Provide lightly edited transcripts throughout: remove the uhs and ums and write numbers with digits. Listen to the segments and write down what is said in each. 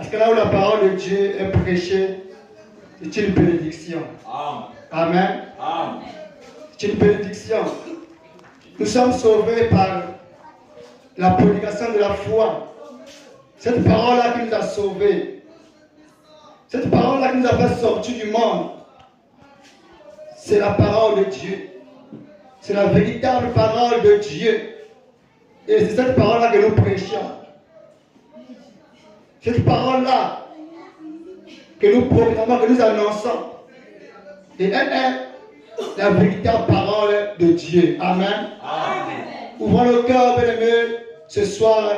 Parce que là où la parole de Dieu est prêchée, c'est une bénédiction. Amen. Amen. C'est une bénédiction. Nous sommes sauvés par la prédication de la foi. Cette parole-là qui nous a sauvés. Cette parole-là qui nous a fait sortir du monde. C'est la parole de Dieu. C'est la véritable parole de Dieu. Et c'est cette parole-là que nous prêchons. Cette parole-là que nous proclamons, que nous annonçons. Et elle est la véritable parole de Dieu. Amen. Amen. Ouvrons le cœur, bien-aimés, ce soir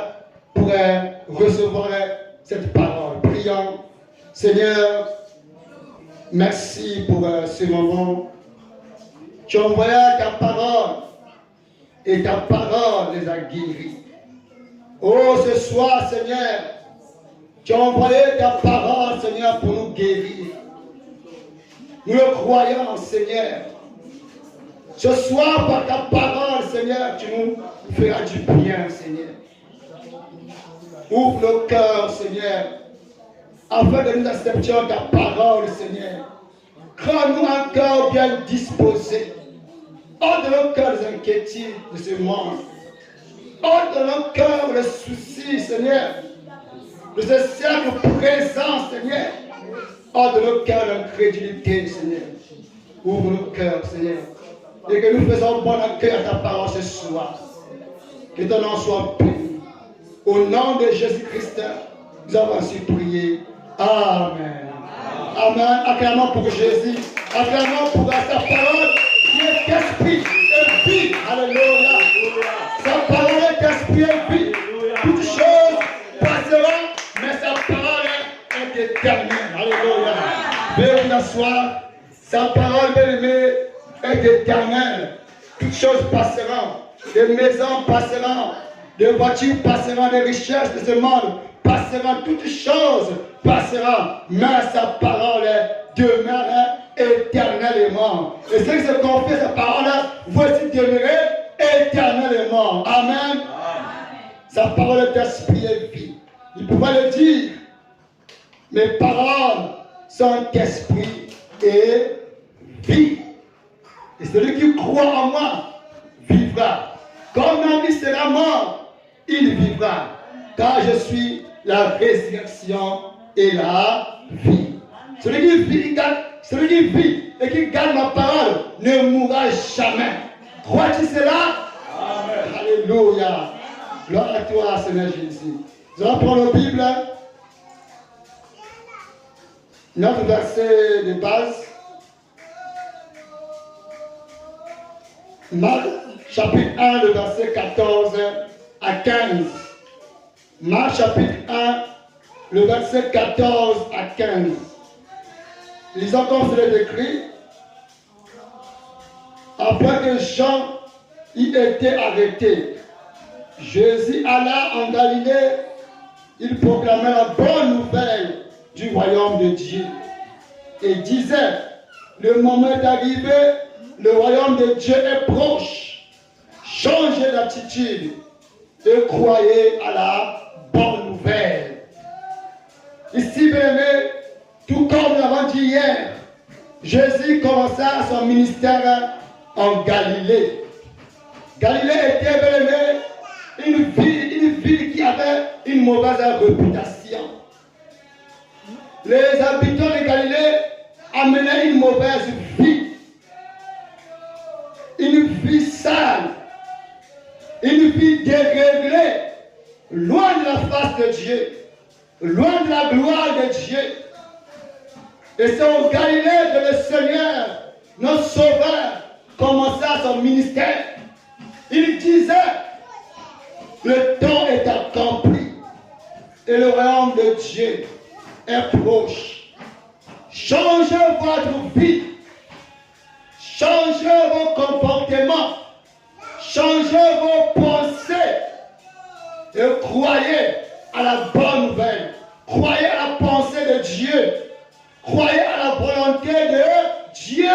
pour recevoir cette parole. Prions. Seigneur, merci pour ce moment. Tu as envoyé ta parole et ta parole les a guéris. Oh, ce soir, Seigneur, tu as envoyé ta parole, Seigneur, pour nous guérir. Nous le croyons, Seigneur. Ce soir, par ta parole, Seigneur, tu nous feras du bien, Seigneur. Ouvre le cœur, Seigneur, afin que nous acceptions ta parole, Seigneur. Crée-nous un cœur bien disposé. Hors de nos cœurs les inquiétudes de ce monde. Hors de nos cœurs les soucis, Seigneur. De ce cercle présent, Seigneur. Hors de nos cœurs l'incrédulité, Seigneur. Ouvre nos cœurs, Seigneur. Et que nous faisons bon accueil à ta parole ce soir. Que ton nom soit béni. Au nom de Jésus-Christ, nous avons ainsi prié. Amen. Amen. Acclamons pour Jésus. Acclamons pour sa parole qui est esprit et vie. Alléluia. Sa parole est esprit et vie. Toutes choses passeront, mais sa parole est éternelle. Alléluia. Veuillez vous asseoir. Sa parole, bien-aimée, est éternelle. Toutes choses passeront. Des maisons passeront. Des voitures passeront. Des richesses de ce monde passeront. Toutes choses passeront. Mais sa parole demeure éternellement. Et ceux qui se confient à sa parole, voici demeurer éternellement. Amen. Amen. Sa parole est esprit et vie. Il pouvait le dire. Mes paroles sont esprit et vie. Et celui qui croit en moi vivra. Comme un vie sera mort, il vivra. Car je suis la résurrection et la vie. Celui qui vit et qui garde ma parole ne mourra jamais. Crois-tu cela? Amen. Alléluia. Gloire à toi, Seigneur Jésus. Nous allons prendre la Bible. Notre verset de base. Marc, chapitre 1, le verset 14 à 15. Marc, chapitre 1, le verset 14 à 15. Lisons comme cela est écrit. Après que Jean y était arrêté, Jésus alla en Galilée. Il proclamait la bonne nouvelle du royaume de Dieu. Et disait, le moment est arrivé, le royaume de Dieu est proche. Changez d'attitude et croyez à la bonne nouvelle. Ici, bien aimé, tout comme nous l'avons dit hier, Jésus commença son ministère en Galilée. Galilée était, bien aimé, une ville qui avait une mauvaise réputation. Les habitants de Galilée amenaient une mauvaise vie. Une vie sale. Une vie déréglée. Loin de la face de Dieu. Loin de la gloire de Dieu. Et c'est en Galilée que le Seigneur, notre Sauveur, commença son ministère. Il disait, le temps est accompli et le royaume de Dieu est proche. Changez votre vie. Changez vos comportements. Changez vos pensées. Et croyez à la bonne nouvelle. Croyez à la pensée de Dieu. Croyez à la volonté de Dieu.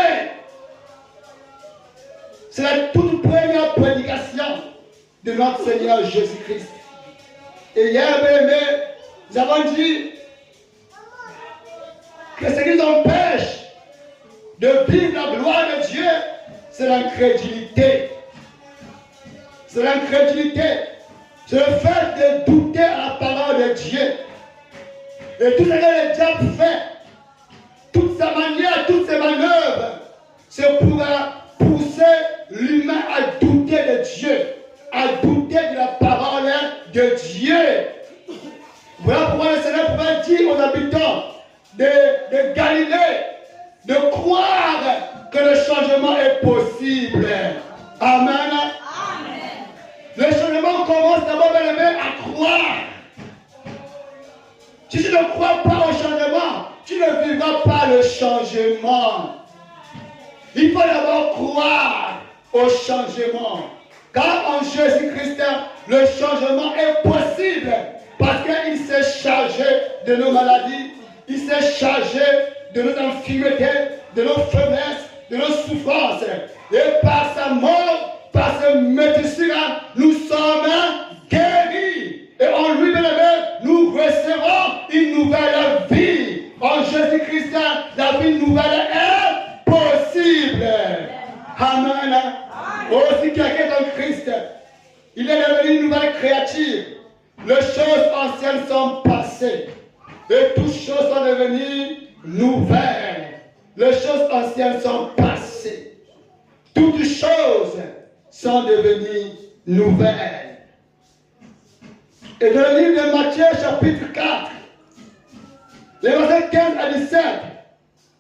C'est la toute première prédication de notre Seigneur Jésus-Christ. Et hier, bien aimé, nous avons dit que ce qui nous empêche de vivre la gloire de Dieu, c'est l'incrédulité. C'est l'incrédulité. C'est le fait de douter à la parole de Dieu. Et tout ce que le diable fait, toute sa manière, toutes ses manœuvres, c'est pour pousser l'humain à douter de Dieu, à douter de la parole de Dieu. Voilà pourquoi le Seigneur pouvait dire aux habitants de Galilée de croire que le changement est possible. Amen. Amen. Le changement commence d'abord, bien aimé, à croire. Si tu ne crois pas au changement, tu ne vivras pas le changement. Il faut d'abord croire au changement. Car en Jésus-Christ, le changement est possible. Parce qu'il s'est chargé de nos maladies, il s'est chargé de nos infirmités, de nos faiblesses, de nos souffrances. Et par sa mort, par ce médecin, nous sommes guéris. Et en lui, nous recevons une nouvelle vie. En Jésus-Christ, la vie nouvelle est possible. Amen. Aussi quelqu'un est en Christ, il est devenu une nouvelle créature. Les choses anciennes sont passées. Et toutes choses sont devenues nouvelles. Les choses anciennes sont passées. Toutes choses sont devenues nouvelles. Et dans le livre de Matthieu, chapitre 4, les versets 15 à 17,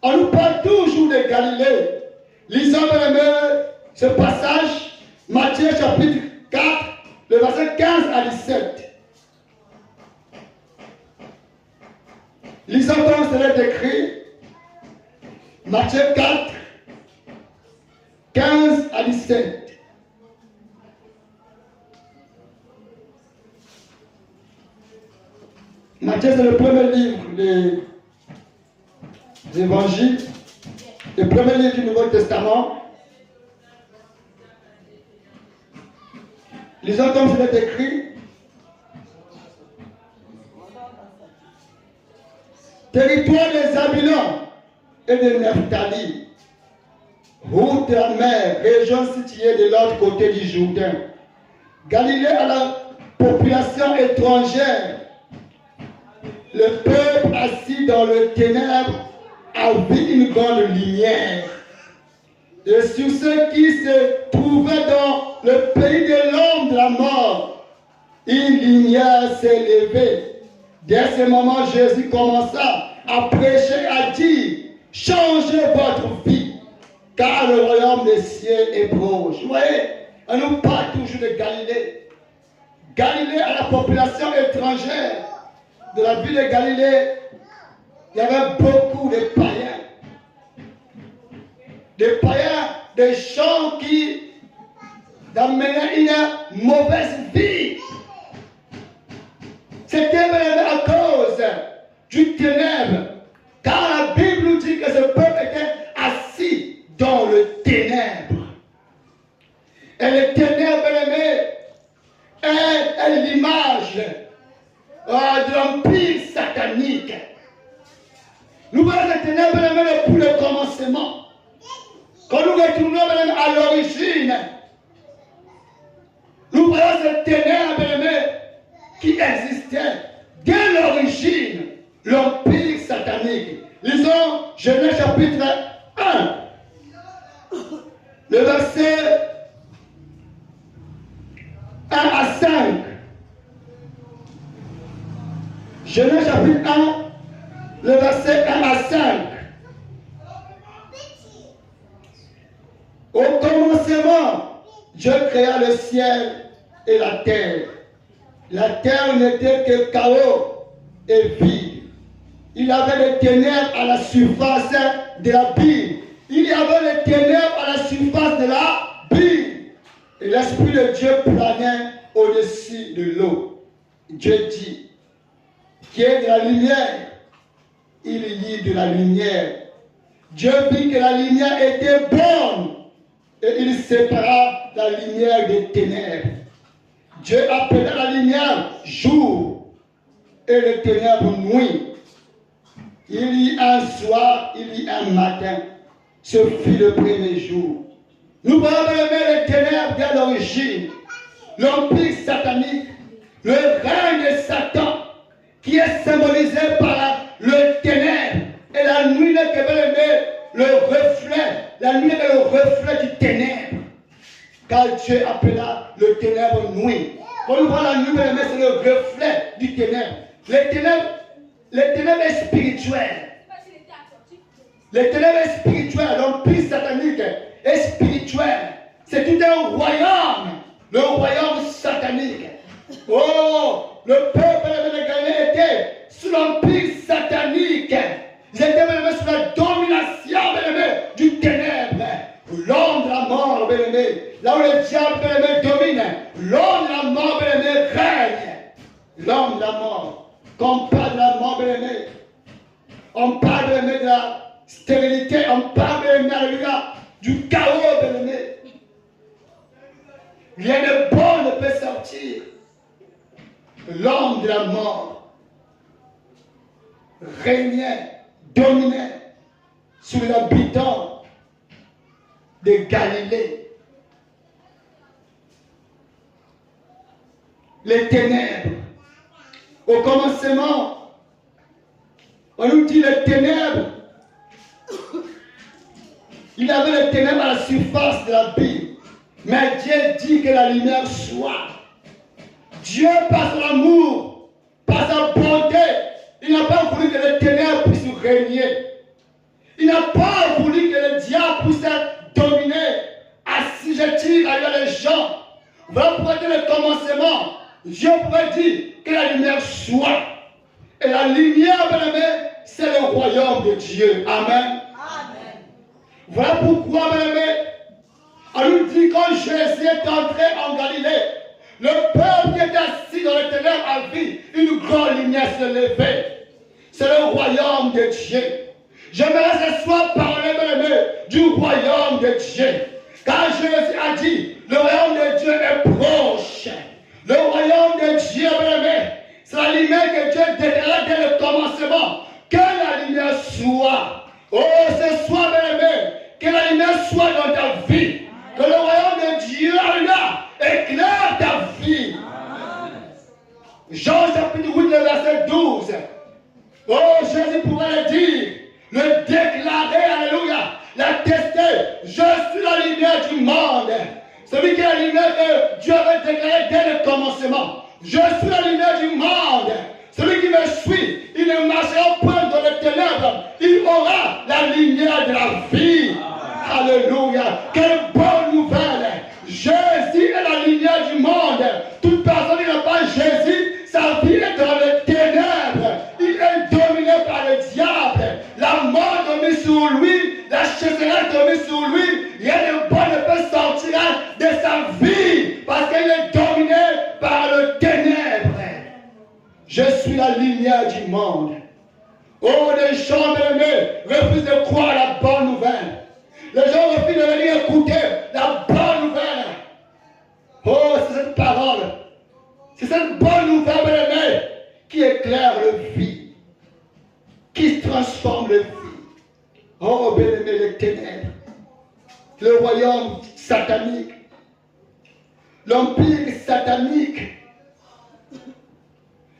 on nous parle toujours de Galilée. Lisons ce passage, Matthieu, chapitre 4, les versets 15 à 17. Lisons comme cela est écrit, Matthieu 4, 15 à 17. Matthieu, c'est le premier livre des évangiles, le premier livre du Nouveau Testament. Lisons comme cela est écrit. Territoire des Zabulon et de Nephtali, route de la mer, région située de l'autre côté du Jourdain. Galilée à la population étrangère. Le peuple assis dans le ténèbre a vu une grande lumière. Et sur ceux qui se trouvaient dans le pays de l'homme de la mort, une lumière s'est levée. Dès ce moment, Jésus commença à prêcher, à dire, changez votre vie, car le royaume des cieux est proche. Vous voyez, on nous parle toujours de Galilée. Galilée à la population étrangère. De la ville de Galilée, il y avait beaucoup de païens. Des païens, des gens qui amenaient une mauvaise vie. C'était à cause du ténèbre. Car la Bible nous dit que ce peuple était assis dans le ténèbre. Et le ténèbre, est l'image de l'empire satanique. Nous voyons le ténèbre depuis le commencement. Quand nous retournons à l'origine, nous voyons ce ténèbre qui existait dès l'origine, l'empire satanique. Lisons Genèse chapitre 1, le verset 1 à 5. Genèse chapitre 1, le verset 1 à 5. Au commencement, Dieu créa le ciel et la terre. La terre n'était que chaos et vide. Il y avait des ténèbres à la surface de la Bible. Il y avait des ténèbres à la surface de la Bible. Et l'Esprit de Dieu planait au-dessus de l'eau. Dieu dit, qu'il y ait de la lumière. Il y eut de la lumière. Dieu vit que la lumière était bonne. Et il sépara la lumière des ténèbres. Dieu appela la lumière jour et les ténèbres nuit. Il y a un soir, il y a un matin. Ce fut le premier jour. Nous voyons les ténèbres dès l'origine. L'empire satanique, le règne de Satan, qui est symbolisé par le ténèbre. Et la nuit n'est que le reflet. La nuit est le reflet du ténèbre. Car Dieu appela le ténèbre nuit. Quand nous voyons la nuit, c'est le reflet du ténèbre. Les ténèbres est spirituel. Les ténèbres spirituelles, l'empire satanique est spirituel. C'est tout un royaume. Le royaume satanique. Oh, le peuple de Galiléen était sous l'empire satanique. Ils étaient sous la domination du ténèbre. L'homme de la mort, là où le diable domine, l'homme de la mort règne. L'homme de la mort. Quand on parle de la mort, on parle de la stérilité, on parle du chaos, rien de bon ne peut sortir. L'homme de la mort régnait, dominait sur les habitants de Galilée. Les ténèbres. Au commencement, on nous dit les ténèbres. Il y avait les ténèbres à la surface de la Bible. Mais Dieu dit que la lumière soit. Dieu, par son amour, par sa bonté, il n'a pas voulu que les ténèbres puissent régner. Il n'a pas voulu que le diable puisse dominer, assujettir à les gens. Voilà pourquoi dès le commencement, Dieu pouvait dire que la lumière soit. Et la lumière, bien aimé, c'est le royaume de Dieu. Amen. Voilà pourquoi, bien aimé, on nous dit quand Jésus est entré en Galilée, le peuple qui était assis dans les ténèbres a vu une grande lumière se lever. C'est le royaume de Dieu. J'aimerais ce soir parler, bien aimé, du royaume de Dieu. Car Jésus a dit, le royaume de Dieu est proche. Le royaume de Dieu, bien aimé, c'est la lumière que Dieu déclara dès le commencement. Que la lumière soit. Oh, ce soir, bien aimé, que la lumière soit dans ta vie. Que le royaume de Dieu là éclaire ta vie. Jean chapitre 8, le verset 12. Oh, Jésus pourrait le dire, le déclarer, alléluia, l'attester. Je suis la lumière du monde. Celui qui est la lumière que Dieu avait déclaré dès le commencement. Je suis la lumière du monde. Celui qui me suit, il ne marchera point dans les ténèbres. Il aura la lumière de la vie. Alléluia. Quelle bonne nouvelle. Jésus est la lumière du monde. Toute personne qui n'a pas Jésus, sa vie est dans les ténèbres. Il est dominé par le diable. La mort domine sur lui. La chasserelle domine sur lui. Rien de bon ne peut sortir de sa vie. Parce qu'il est dominé par le ténèbre. Je suis la lumière du monde. Oh, les gens aimés refusent de croire la bonne nouvelle. Les gens refusent de venir écouter la bonne nouvelle. Oh, c'est cette parole. C'est cette bonne nouvelle, bien-aimée, qui éclaire le vie. Qui transforme le vie. Oh, bien-aimé, les ténèbres. Le royaume satanique. L'empire satanique.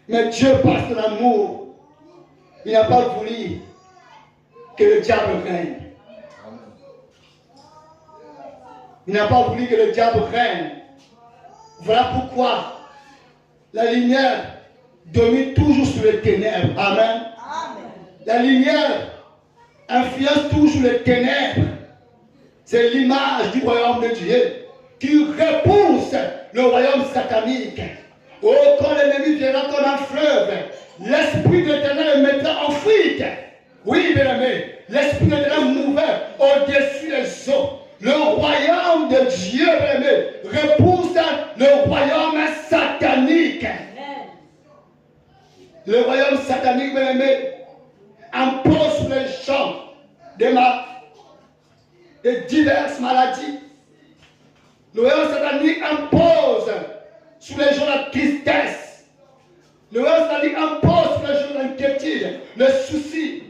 Mais Dieu, par son amour, il n'a pas voulu que le diable règne. Il n'a pas voulu que le diable règne. Voilà pourquoi la lumière domine toujours sur les ténèbres. Amen. La lumière influence toujours les ténèbres. C'est l'image du royaume de Dieu qui repousse le royaume satanique. Oh, quand l'ennemi viendra comme un fleuve, l'esprit de l'Éternel le mettra en fuite. Oui, bien aimé, l'esprit de l'Éternel mouvait au-dessus des eaux. Le royaume de Dieu, bien aimé, repousse le royaume satanique. Le royaume satanique, bien aimé, impose sur les gens de diverses maladies. Le royaume satanique impose sur les gens la tristesse. Le royaume satanique impose sur les gens l'inquiétude, le souci.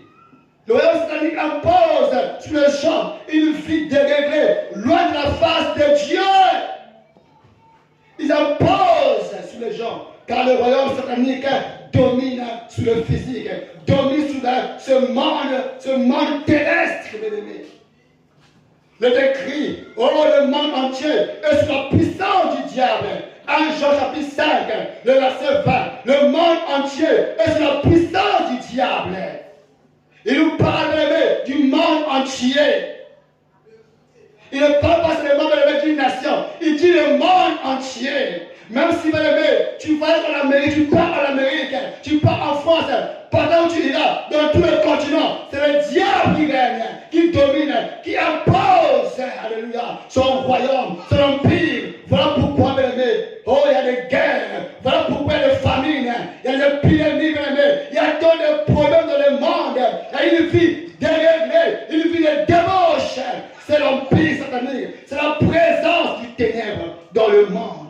Le royaume satanique impose sur les gens une vie déréglée, loin de la face de Dieu. Ils imposent sur les gens, car le royaume satanique domine sur le physique, domine sur ce monde terrestre, mes amis. Le décrit, le monde entier est sous la puissance du diable. 1 Jean chapitre 5, le verset 20. Le monde entier est sous la puissance du diable. Il nous parle du monde entier. Il ne parle pas seulement d'une nation, il dit le monde entier. Même si tu vas en Amérique, tu pars en Amérique, tu pars en France, pendant que tu iras dans tout le continent, c'est le diable qui règne, qui domine, qui impose, alléluia, son royaume, son empire. Voilà pourquoi, mes amis, il y a des guerres, voilà pourquoi il y a des famines, il y a des épidémies, mes amis, il y a tant de problèmes dans le monde, il y a une vie déréglée, une vie de débauche. C'est l'empire satanique, c'est la présence du ténèbre dans le monde.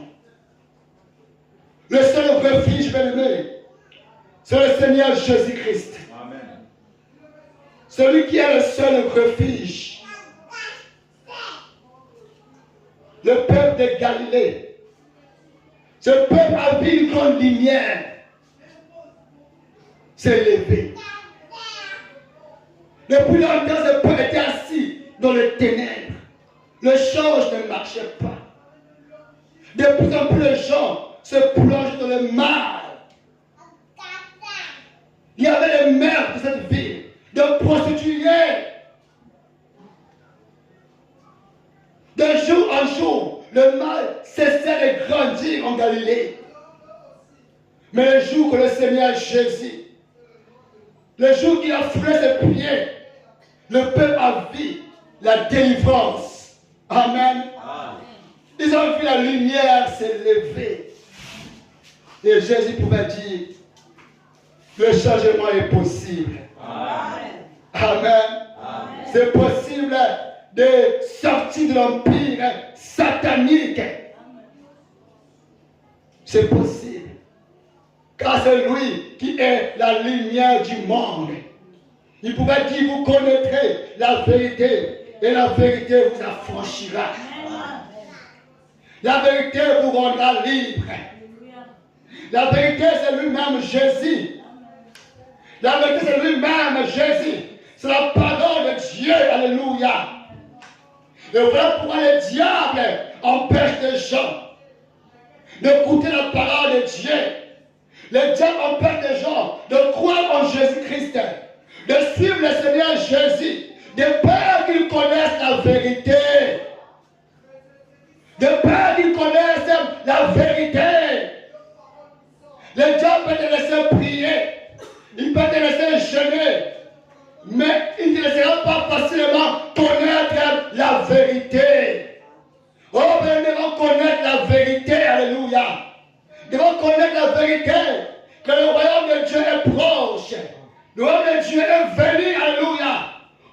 Le seul refuge, bien-aimé, c'est le Seigneur Jésus-Christ. Amen. Celui qui est le seul refuge. Le peuple de Galilée. Ce peuple a vu une grande lumière s'est levé. Depuis longtemps, ce peuple était assis dans les ténèbres. Le change ne marchait pas. De plus en plus, les gens se plongent dans le mal. Il y avait les mères de cette ville, de prostituées. De jour en jour, le mal cessait de grandir en Galilée. Mais le jour que le Seigneur Jésus, le jour qu'il a foulé ses pieds, le peuple a vu la délivrance. Amen. Ils ont vu la lumière s'élever. Et Jésus pouvait dire, le changement est possible. Amen. Amen. C'est possible de sortir de l'empire satanique. C'est possible. Car c'est lui qui est la lumière du monde. Il pouvait dire, vous connaîtrez la vérité et la vérité vous affranchira. La vérité vous rendra libre. La vérité, c'est lui-même Jésus. La vérité, c'est lui-même Jésus. C'est la parole de Dieu. Alléluia. Et voilà pourquoi le diable empêche les gens d'écouter la parole de Dieu. Le diable empêche les gens de croire en Jésus-Christ, de suivre le Seigneur Jésus, de peur qu'ils connaissent la vérité. De peur qu'ils connaissent la vérité. Le diable peut te laisser prier, il peut te laisser jeûner, mais il ne te laissera pas facilement connaître la vérité. Oh, mais nous devons connaître la vérité, alléluia. Nous devons connaître la vérité, que le royaume de Dieu est proche. Le royaume de Dieu est venu, alléluia,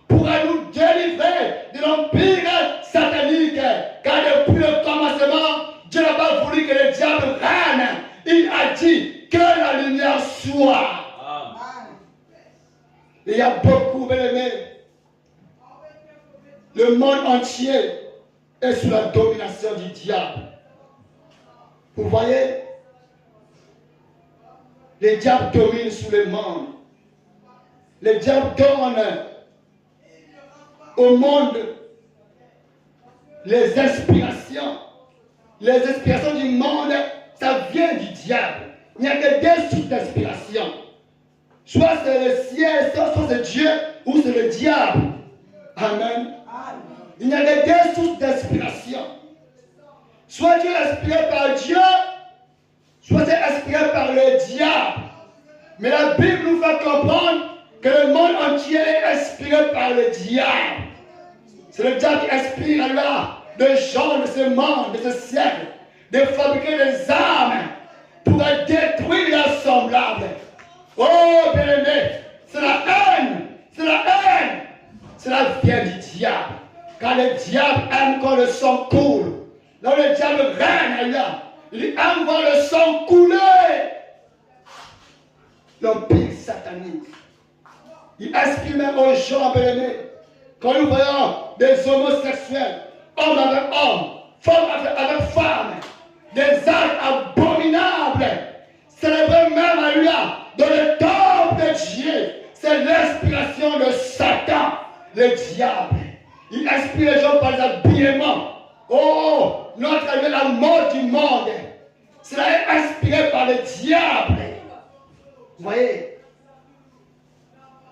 pour nous délivrer de l'empire satanique. Car depuis le commencement, Dieu n'a pas voulu que le diable règne. Il a dit que la lumière soit. Il y a beaucoup, bien aimés. Le monde entier est sous la domination du diable. Vous voyez, le diable domine sur le monde. Le diable donne au monde les inspirations. Les inspirations du monde, ça vient du diable. Il n'y a que deux sources d'inspiration. Soit c'est le ciel, soit c'est Dieu, ou c'est le diable. Amen. Il n'y a que deux sources d'inspiration. Soit Dieu est inspiré par Dieu, soit c'est inspiré par le diable. Mais la Bible nous fait comprendre que le monde entier est inspiré par le diable. C'est le diable qui inspire là des gens de ce monde, de ce siècle, de fabriquer des armes pour détruire leurs semblables. Oh, bien-aimé, c'est la haine, c'est la haine. Cela vient du diable. Car le diable aime quand le sang coule. Là, le diable règne là. Il aime voir le sang couler. L'empire satanique. Il inspire même aux gens, bien-aimés. Quand nous voyons des homosexuels, homme avec homme, femme avec femme, des actes abominables, célébrer même à lui dans le temple de Dieu, c'est l'inspiration de Satan, le diable. Il inspire les gens par les habillements. Oh, notre ami, la mort du monde, cela est inspiré par le diable. Vous voyez,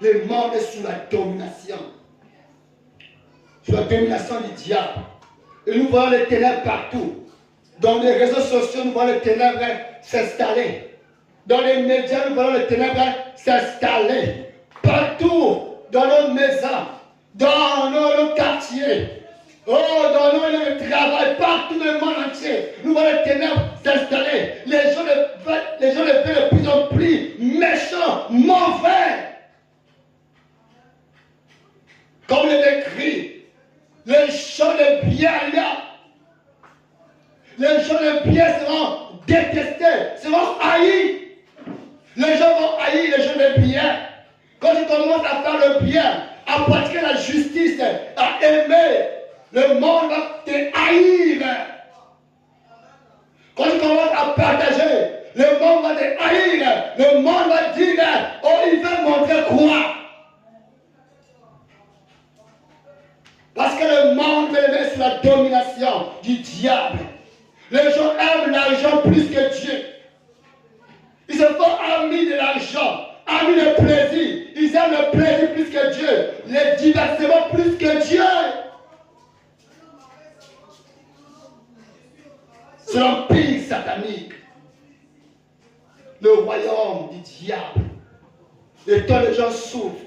le monde est sous la domination. Sous la domination du diable. Et nous voyons les ténèbres partout. Dans les réseaux sociaux, nous voyons les ténèbres s'installer. Dans les médias, nous voyons les ténèbres s'installer. Partout, dans nos maisons, dans nos quartiers, dans nos lieux de travail, partout dans le monde entier, nous voyons les ténèbres s'installer. Les gens les veulent de plus en plus méchants, mauvais. Comme il est écrit, les gens de bien là, les gens de bien seront détestés, seront haïs. Les gens vont haïr les gens de bien. Quand tu commences à faire le bien, à pratiquer la justice, à aimer, le monde va te haïr. Quand tu commences à partager, le monde va te haïr. Le monde va dire, oh, il veut montrer quoi? Parce que le monde est sous la domination du diable. Les gens aiment l'argent plus que Dieu. Ils se font amis de l'argent, amis de plaisir. Ils aiment le plaisir plus que Dieu, les divertissements plus que Dieu. C'est l'empire satanique, le royaume du diable. Et tant de gens souffrent,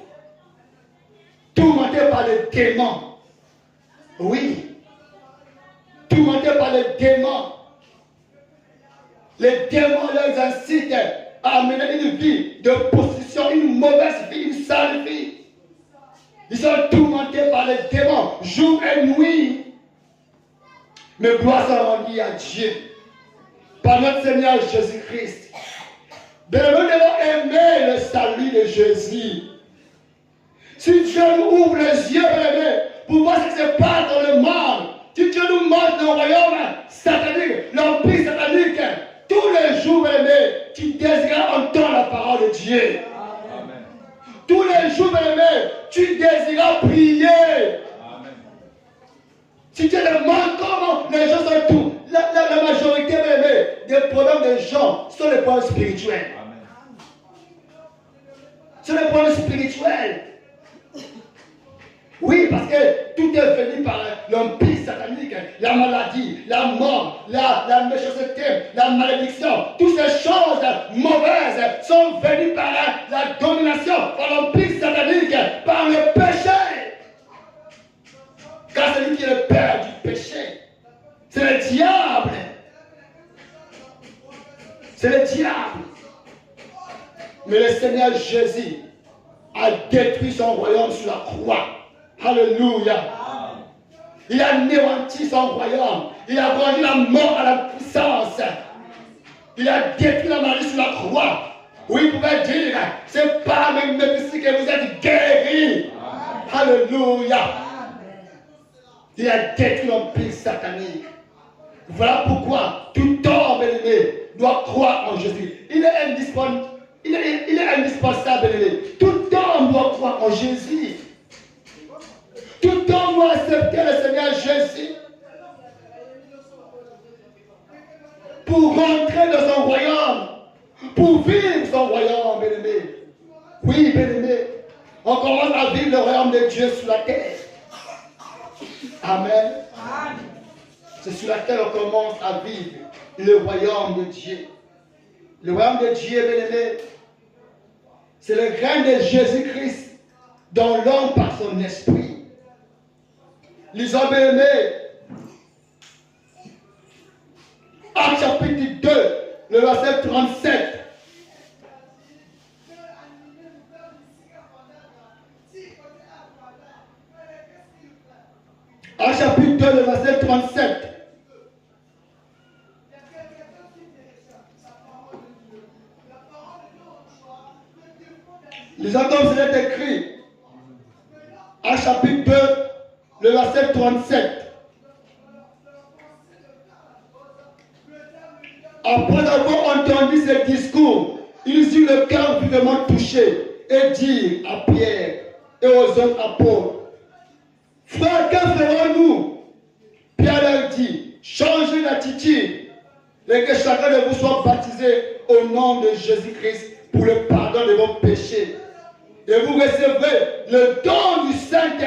tourmentés par les démons. Oui, tourmentés par les démons. Les démons les incitent à mener une vie de possession, une mauvaise vie, une sale vie. Ils sont tourmentés par les démons, jour et nuit. Mais gloire soit rendue à Dieu, par notre Seigneur Jésus-Christ. Nous devons aimer le salut de Jésus. Si Dieu nous ouvre les yeux, pour voir ce qui se passe dans le monde, si Dieu nous montre le royaume satanique, l'empire satanique, tous les jours, tu désireras entendre la parole de Dieu. Amen. Tous les jours, tu désireras prier. Amen. Si tu demandes comment les gens sont tout, la majorité des problèmes des gens sont les problèmes spirituels. Amen. C'est les problèmes spirituels. Oui, parce que tout est venu par l'empire satanique, la maladie, la mort, la méchanceté, la malédiction. Toutes ces choses mauvaises sont venues par la domination, par l'empire satanique, par le péché. Car c'est lui qui est le père du péché. C'est le diable. C'est le diable. Mais le Seigneur Jésus a détruit son royaume sur la croix. Alléluia. Il a anéanti son royaume. Il a rendu la mort à la puissance. Il a détruit la maladie sur la croix. Oui, vous pouvez dire, c'est par le médecin que vous êtes guéris. Alléluia. Il a détruit l'empire satanique. Voilà pourquoi tout homme aimé doit croire en Jésus. Il est indispensable. Il est indispensable. Tout homme doit croire en Jésus. Tout homme doit accepter le Seigneur Jésus pour rentrer dans son royaume, pour vivre son royaume, bien-aimé. Oui, bien-aimé, on commence à vivre le royaume de Dieu sur la terre. Amen. C'est sur la terre qu'on commence à vivre le royaume de Dieu. Le royaume de Dieu, bien-aimé, c'est le règne de Jésus-Christ dans l'homme par son esprit. Lisons, bien-aimé, Actes chapitre 2, le verset 37. Actes chapitre 2, le verset 37. Lisons comme c'est écrit. Actes chapitre 2, le verset 37. Après avoir entendu ce discours, ils eurent le cœur vivement touché et dirent à Pierre et aux autres apôtres, frères, que ferons-nous? Pierre leur dit, changez d'attitude et que chacun de vous soit baptisé au nom de Jésus-Christ pour le pardon de vos péchés. Et vous recevrez le don du Saint-Esprit.